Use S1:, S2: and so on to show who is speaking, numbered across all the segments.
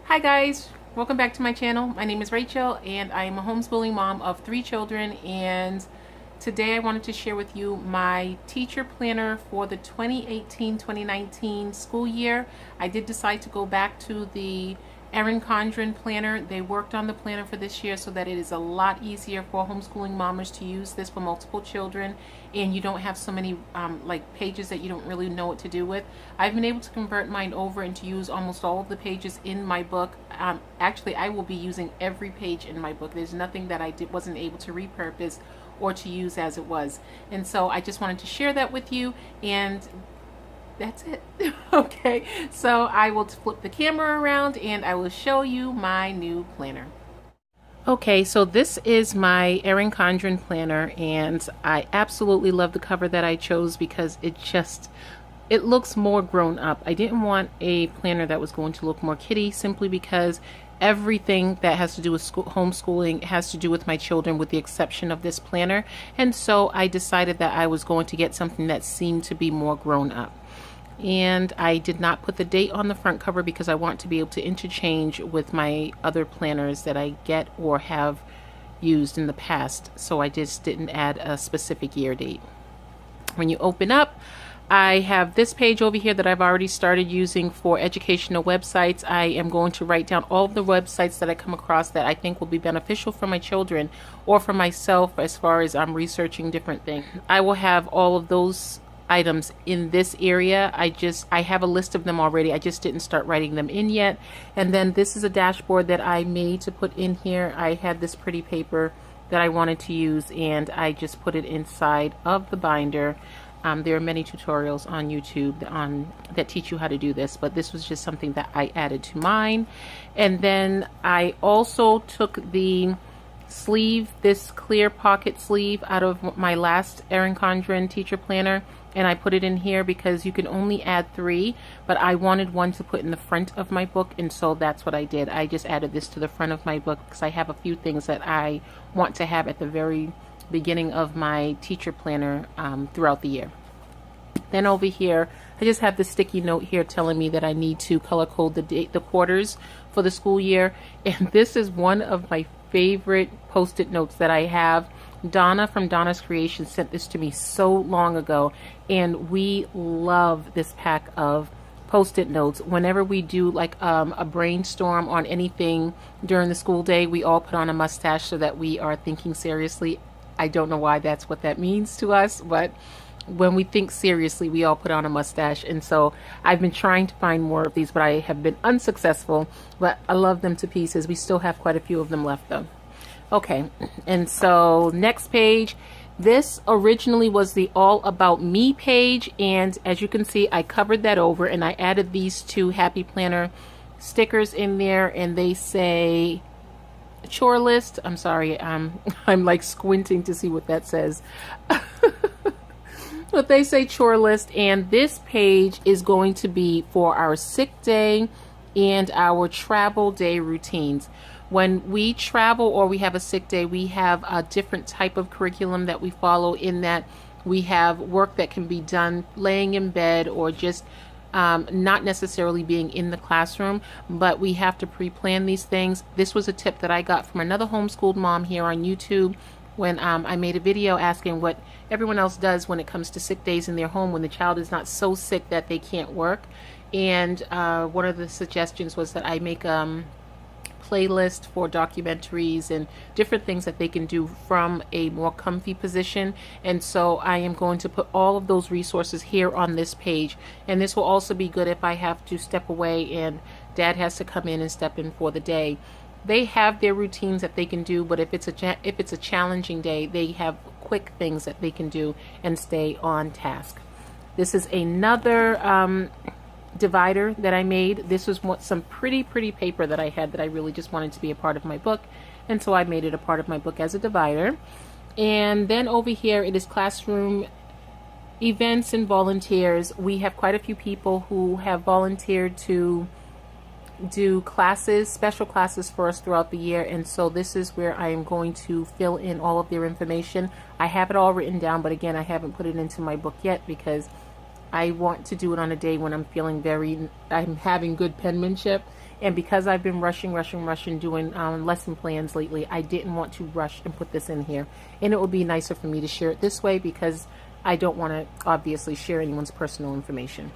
S1: Hi guys, welcome back to my channel. My name is Rachel and I am a homeschooling mom of 3 children, and today I wanted to share with you my teacher planner for the 2018-2019 school year. I did decide to go back to the Erin Condren planner. They worked on the planner for this year so that it is a lot easier for homeschooling mommers to use this for multiple children, and you don't have so many like pages that you don't really know what to do with. I've been able to convert mine over and to use almost all of the pages in my book. Actually, I will be using every page in my book. There's nothing that I wasn't able to repurpose or to use as it was, and so I just wanted to share that with you, and that's it. Okay, so I will flip the camera around and I will show you my new planner. Okay, so this is my Erin Condren planner, and I absolutely love the cover that I chose because it looks more grown up. I didn't want a planner that was going to look more kiddie, simply because everything that has to do with homeschooling has to do with my children, with the exception of this planner. And so I decided that I was going to get something that seemed to be more grown up. And I did not put the date on the front cover because I want to be able to interchange with my other planners that I get or have used in the past. So I just didn't add a specific year date. When you open up, I have this page over here that I've already started using for educational websites. I am going to write down all of the websites that I come across that I think will be beneficial for my children or for myself as far as I'm researching different things. I will have all of those items in this area. I have a list of them already. I just didn't start writing them in yet. And then this is a dashboard that I made to put in here. I had this pretty paper that I wanted to use, and I just put it inside of the binder. There are many tutorials on YouTube that teach you how to do this, but this was just something that I added to mine. And then I also took the sleeve, this clear pocket sleeve, out of my last Erin Condren teacher planner, and I put it in here because you can only add 3, but I wanted one to put in the front of my book, and so that's what I did. I just added this to the front of my book because I have a few things that I want to have at the very beginning of my teacher planner throughout the year. Then over here, I just have the sticky note here telling me that I need to color code the quarters for the school year, and this is one of my favorite post-it notes that I have. Donna from Donna's Creation sent this to me so long ago, and we love this pack of post-it notes. Whenever we do like a brainstorm on anything during the school day, we all put on a mustache so that we are thinking seriously. I don't know why that's what that means to us, but when we think seriously, we all put on a mustache. And so I've been trying to find more of these, but I have been unsuccessful, but I love them to pieces. We still have quite a few of them left though. Okay, and so next page, this originally was the All About Me page, and as you can see, I covered that over and I added these 2 Happy Planner stickers in there, and they say chore list. I'm sorry, I'm like squinting to see what that says. But they say chore list, and this page is going to be for our sick day and our travel day routines. When we travel or we have a sick day, we have a different type of curriculum that we follow, in that we have work that can be done laying in bed or just not necessarily being in the classroom, but we have to pre-plan these things. This was a tip that I got from another homeschooled mom here on YouTube when I made a video asking what everyone else does when it comes to sick days in their home when the child is not so sick that they can't work. And one of the suggestions was that I make playlist for documentaries and different things that they can do from a more comfy position. And so I am going to put all of those resources here on this page, and this will also be good if I have to step away and Dad has to come in and step in for the day. They have their routines that they can do, but if it's a challenging day, they have quick things that they can do and stay on task. This is another divider that I made. This was some pretty paper that I had that I really just wanted to be a part of my book, and so I made it a part of my book as a divider. And then over here it is classroom events and volunteers. We have quite a few people who have volunteered to do classes, special classes for us throughout the year, and so this is where I am going to fill in all of their information. I have it all written down, but again, I haven't put it into my book yet because I want to do it on a day when I'm having good penmanship, And because I've been rushing doing lesson plans lately, I didn't want to rush and put this in here. And it would be nicer for me to share it this way because I don't want to obviously share anyone's personal information.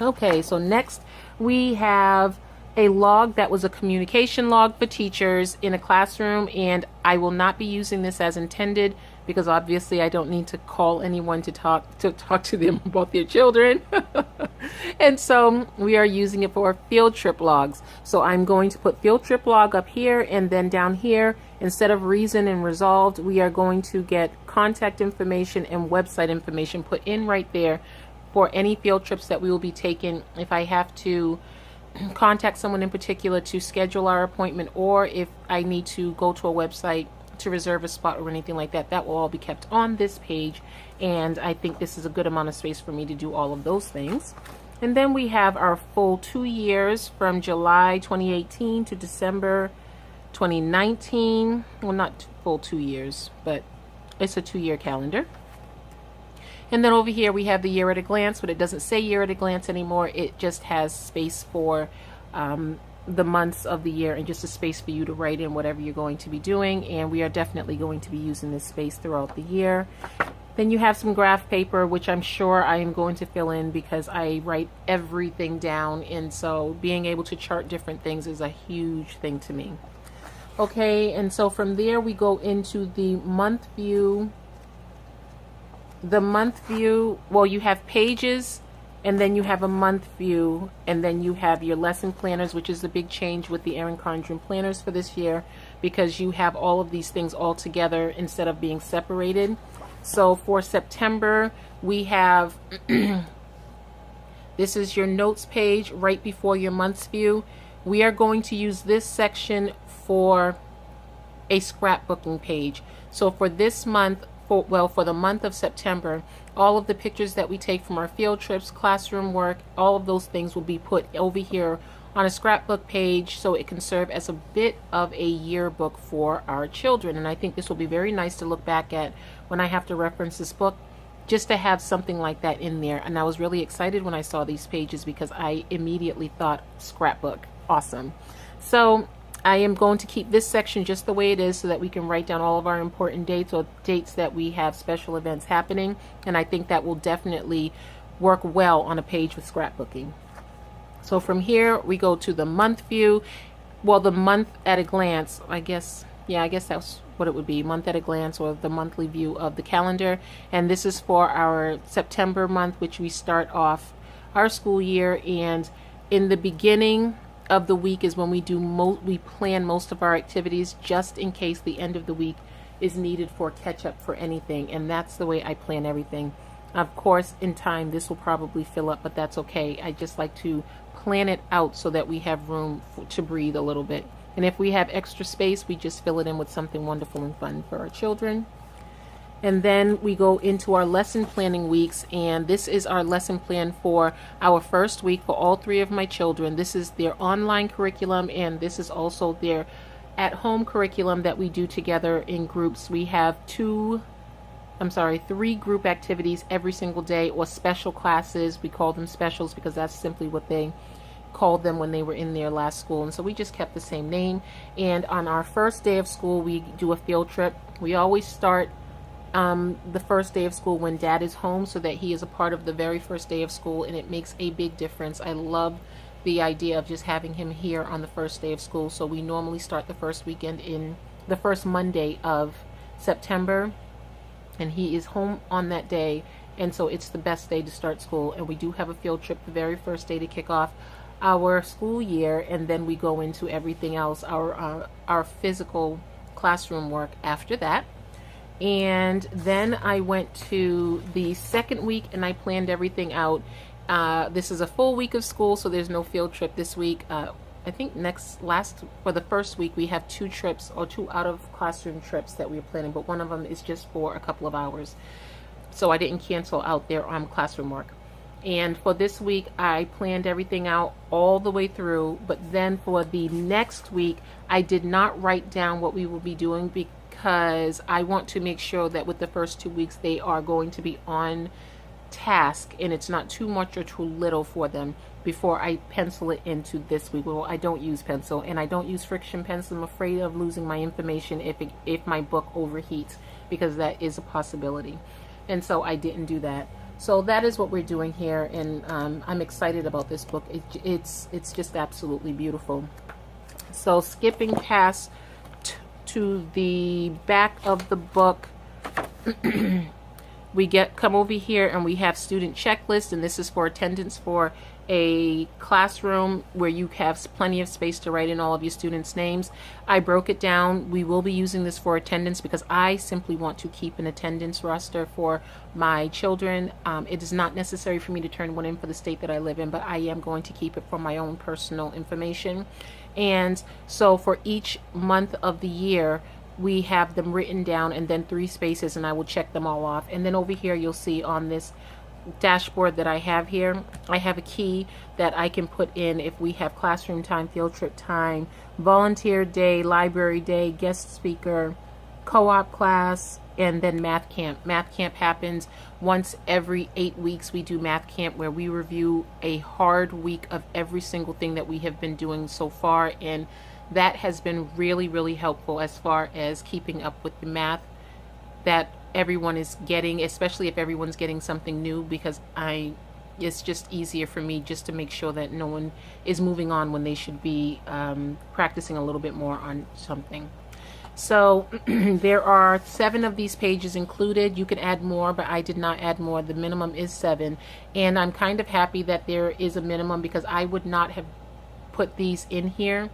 S1: Okay, so next we have a log that was a communication log for teachers in a classroom, and I will not be using this as intended because obviously I don't need to call anyone to talk to them about their children. And so we are using it for field trip logs. So I'm going to put field trip log up here, and then down here, instead of reason and resolved, we are going to get contact information and website information put in right there for any field trips that we will be taking. If I have to contact someone in particular to schedule our appointment, or if I need to go to a website to reserve a spot or anything like that, that will all be kept on this page. And I think this is a good amount of space for me to do all of those things. And then we have our full 2 years from July 2018 to December 2019. Well, not full 2 years, but it's a 2-year calendar. And then over here we have the year at a glance, but it doesn't say year at a glance anymore. It just has space for the months of the year and just a space for you to write in whatever you're going to be doing. And we are definitely going to be using this space throughout the year. Then you have some graph paper, which I'm sure I am going to fill in because I write everything down. And so being able to chart different things is a huge thing to me. Okay, and so from there we go into the month view. The month view, well, you have pages, and then you have a month view, and then you have your lesson planners, which is the big change with the Erin Condren planners for this year, because you have all of these things all together instead of being separated. So for September, we have this is your notes page right before your month's view. We are going to use this section for a scrapbooking page. So for this month, for the month of September, all of the pictures that we take from our field trips, classroom work, all of those things will be put over here on a scrapbook page, so it can serve as a bit of a yearbook for our children. And I think this will be very nice to look back at when I have to reference this book, just to have something like that in there. And I was really excited when I saw these pages because I immediately thought scrapbook, awesome. So I am going to keep this section just the way it is so that we can write down all of our important dates or dates that we have special events happening. And I think that will definitely work well on a page with scrapbooking. So from here we go to the month view. Well, the month at a glance, I guess that's what it would be, month at a glance, or the monthly view of the calendar. And this is for our September month, which we start off our school year. And in the beginning of the week is when we plan most of our activities, just in case the end of the week is needed for catch up for anything. And that's the way I plan everything. Of course, in time this will probably fill up, but that's okay. I just like to plan it out so that we have room to breathe a little bit. And if we have extra space, we just fill it in with something wonderful and fun for our children. And then we go into our lesson planning weeks, and this is our lesson plan for our first week for all 3 of my children. This is their online curriculum, and this is also their at-home curriculum that we do together in groups. We have 3 group activities every single day, or special classes. We call them specials because that's simply what they called them when they were in their last school, and so we just kept the same name. And on our first day of school, we do a field trip. We always start the first day of school when Dad is home, so that he is a part of the very first day of school, and it makes a big difference. I love the idea of just having him here on the first day of school. So we normally start the first weekend in the first Monday of September, and he is home on that day, and so it's the best day to start school. And we do have a field trip the very first day to kick off our school year, and then we go into everything else, our physical classroom work after that. And then I went to the second week and I planned everything out. This is a full week of school, so there's no field trip this week. I think for the first week we have 2 trips, or 2 out of classroom trips that we're planning, but one of them is just for a couple of hours. So I didn't cancel out their classroom work. And for this week, I planned everything out all the way through. But then for the next week, I did not write down what we will be doing because I want to make sure that with the first 2 weeks, they are going to be on task and it's not too much or too little for them. before I pencil it into this week. Well, I don't use pencil, and I don't use friction pencil. I'm afraid of losing my information if my book overheats, because that is a possibility. And so I didn't do that. So that is what we're doing here, and I'm excited about this book. It's just absolutely beautiful. So skipping past to the back of the book, we come over here and we have student checklist, and this is for attendance for a classroom where you have plenty of space to write in all of your students' names. I broke it down. We will be using this for attendance because I simply want to keep an attendance roster for my children. It is not necessary for me to turn one in for the state that I live in, but I am going to keep it for my own personal information. And so for each month of the year, we have them written down, and then 3 spaces, and I will check them all off. And then over here you'll see on this dashboard that I have here, I have a key that I can put in if we have classroom time, field trip time, volunteer day, library day, guest speaker, co-op class, and then math camp. Math camp happens once every 8 weeks. We do math camp where we review a hard week of every single thing that we have been doing so far, and that has been really, really helpful as far as keeping up with the math that everyone is getting, especially if everyone's getting something new, because it's just easier for me just to make sure that no one is moving on when they should be practicing a little bit more on something. So there are 7 of these pages included. You can add more, but I did not add more. The minimum is 7, and I'm kind of happy that there is a minimum because I would not have put these in here.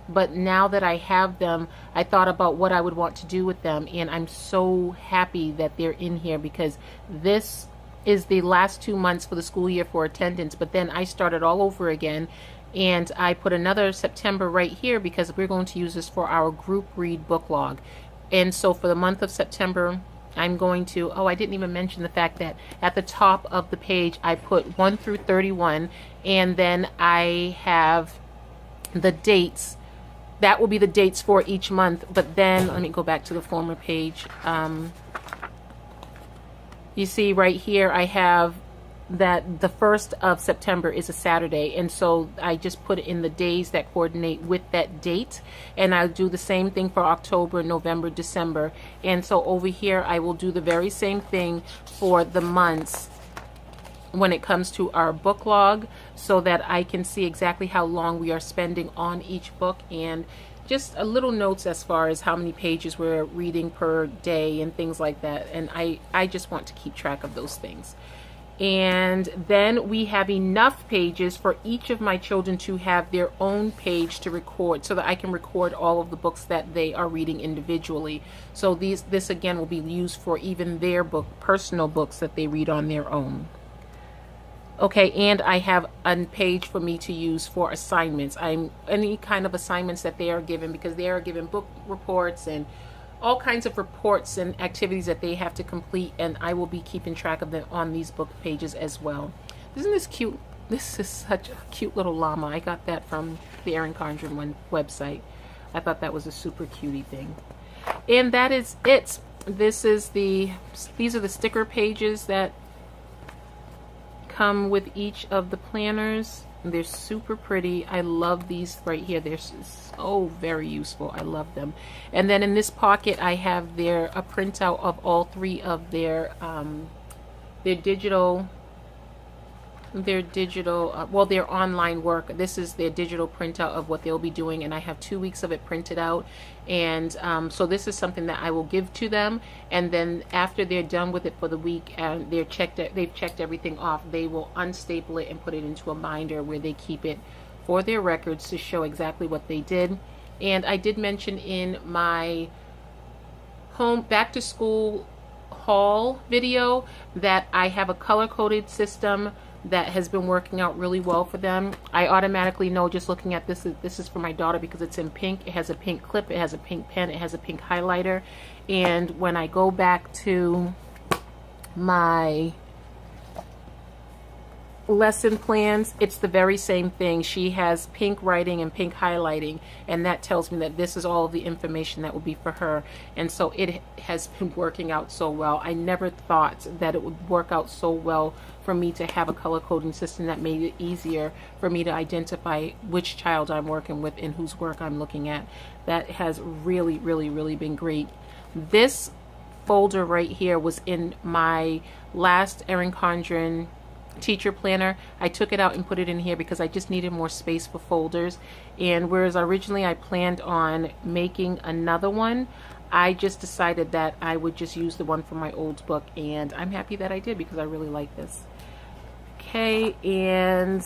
S1: But now that I have them, I thought about what I would want to do with them, and I'm so happy that they're in here because this is the last 2 months for the school year for attendance. But then I started all over again, and I put another September right here because we're going to use this for our group read book log. And so for the month of September, I'm going to, I didn't even mention the fact that at the top of the page I put 1 through 31, and then I have the dates. That will be the dates for each month. But then let me go back to the former page. You see right here I have that the 1st of September is a Saturday, and so I just put it in the days that coordinate with that date, and I'll do the same thing for October, November, December. And so over here I will do the very same thing for the months when it comes to our book log, so that I can see exactly how long we are spending on each book, and just a little notes as far as how many pages we're reading per day and things like that. And I just want to keep track of those things. And then we have enough pages for each of my children to have their own page to record, so that I can record all of the books that they are reading individually. So this again will be used for even their personal books that they read on their own. Okay, and I have a page for me to use for assignments. Any kind of assignments that they are given, because they are given book reports and all kinds of reports and activities that they have to complete, and I will be keeping track of them on these book pages as well. Isn't this cute? This is such a cute little llama. I got that from the Erin Condren website. I thought that was a super cutie thing. And that is it. These are the sticker pages that come with each of the planners. They're super pretty. I love these right here. They're so very useful. I love them. And then in this pocket I have a printout of all 3 of their digital their online work. This is their digital printout of what they'll be doing, and I have 2 weeks of it printed out. And so this is something that I will give to them, and then after they're done with it for the week and they've checked everything off, they will unstaple it and put it into a binder where they keep it for their records to show exactly what they did. And I did mention in my back to school haul video that I have a color-coded system that has been working out really well for them. I automatically know just looking at this is for my daughter because it's in pink. It has a pink clip, it has a pink pen, it has a pink highlighter. And when I go back to my lesson plans, it's the very same thing. She has pink writing and pink highlighting, and that tells me that this is all of the information that will be for her. And so it has been working out so well. I never thought that it would work out so well for me to have a color coding system that made it easier for me to identify which child I'm working with and whose work I'm looking at. That has really, really, really been great. This folder right here was in my last Erin Condren teacher planner. I took it out and put it in here because I just needed more space for folders. And whereas originally I planned on making another one, I just decided that I would just use the one from my old book, and I'm happy that I did because I really like this. Okay, and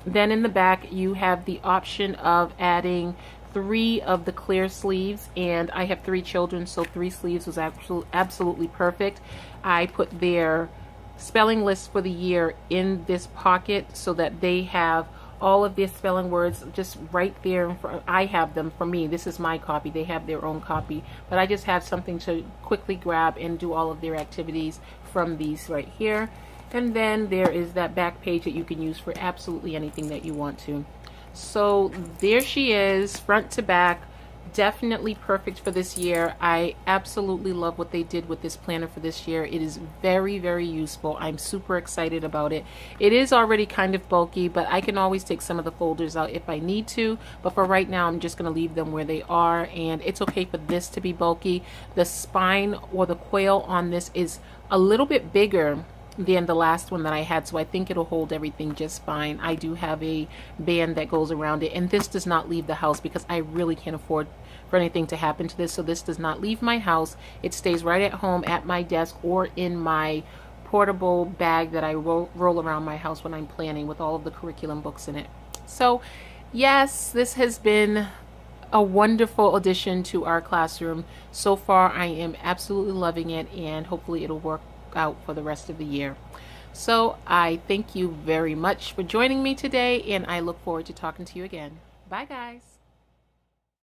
S1: then in the back you have the option of adding 3 of the clear sleeves, and I have 3 children, so 3 sleeves was absolutely perfect. I put their spelling list for the year in this pocket so that they have all of their spelling words just right there in front. I have them for me. This is my copy. They have their own copy, but I just have something to quickly grab and do all of their activities from these right here. And then there is that back page that you can use for absolutely anything that you want to. So there she is, front to back. Definitely perfect for this year. I absolutely love what they did with this planner for this year. It is very, very useful. I'm super excited about it. It is already kind of bulky, but I can always take some of the folders out if I need to. But for right now, I'm just going to leave them where they are, and it's okay for this to be bulky. The spine or the quail on this is a little bit bigger than the last one that I had, so I think it'll hold everything just fine. I do have a band that goes around it, and this does not leave the house because I really can't afford for anything to happen to this. So this does not leave my house. It stays right at home at my desk or in my portable bag that I roll around my house when I'm planning, with all of the curriculum books in it. So yes, this has been a wonderful addition to our classroom. So far I am absolutely loving it, and hopefully it'll work out for the rest of the year. So I thank you very much for joining me today, and I look forward to talking to you again. Bye guys.